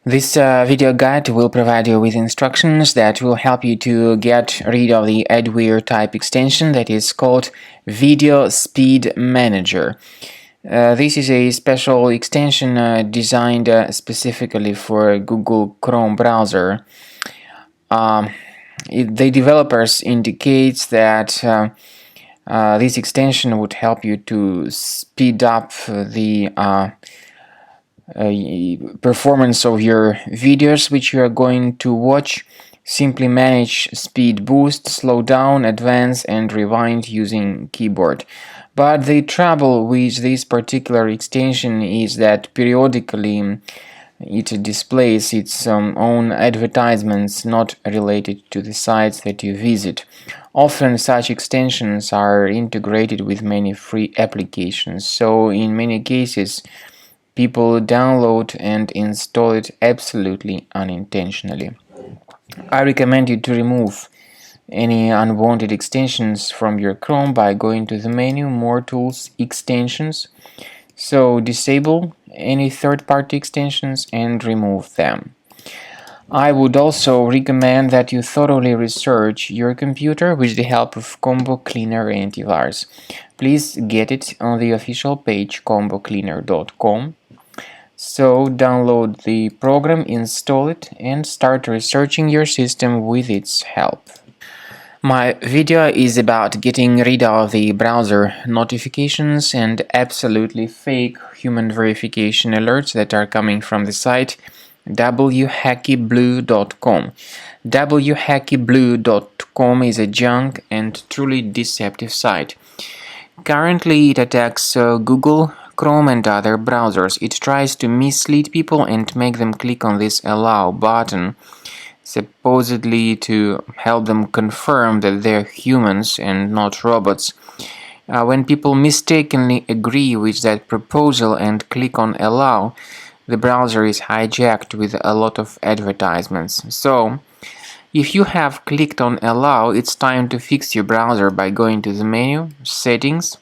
This video guide will provide you with instructions that will help you to get rid of the adware type extension that is called Video Speed Manager. This is a special extension designed specifically for Google Chrome browser. The developers indicates that this extension would help you to speed up the performance of your videos which you are going to watch. Simply manage speed boost, slow down, advance and rewind using keyboard. But the trouble with this particular extension is that periodically it displays its own advertisements not related to the sites that you visit. Often such extensions are integrated with many free applications, so in many cases people download and install it absolutely unintentionally. I recommend you to remove any unwanted extensions from your Chrome by going to the menu More Tools, Extensions. So disable any third-party extensions and remove them. I would also recommend that you thoroughly research your computer with the help of Combo Cleaner Antivirus. Please get it on the official page combocleaner.com. So download the program, install it, and start researching your system with its help. My video is about getting rid of the browser notifications and absolutely fake human verification alerts that are coming from the site whackyblue.com. whackyblue.com is a junk and truly deceptive site. Currently, it attacks Google, Chrome and other browsers. It tries to mislead people and make them click on this Allow button, supposedly to help them confirm that they're humans and not robots. When people mistakenly agree with that proposal and click on Allow, the browser is hijacked with a lot of advertisements. So, if you have clicked on Allow, it's time to fix your browser by going to the menu, Settings,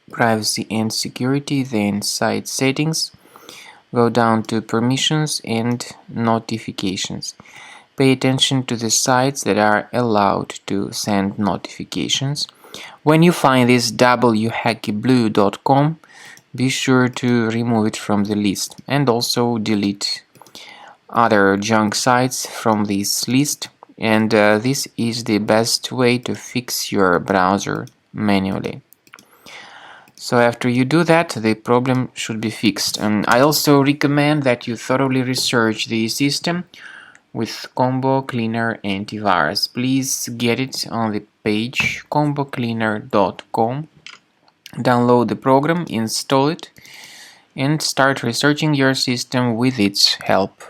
Privacy and Security, then Site Settings. Go down to Permissions and Notifications. Pay attention to the sites that are allowed to send notifications. When you find this whackyblue.com, be sure to remove it from the list and also delete other junk sites from this list, and this is the best way to fix your browser manually. So after you do that, the problem should be fixed. And I also recommend that you thoroughly research the system with Combo Cleaner Antivirus. Please get it on the page combocleaner.com. Download the program, install it, and start researching your system with its help.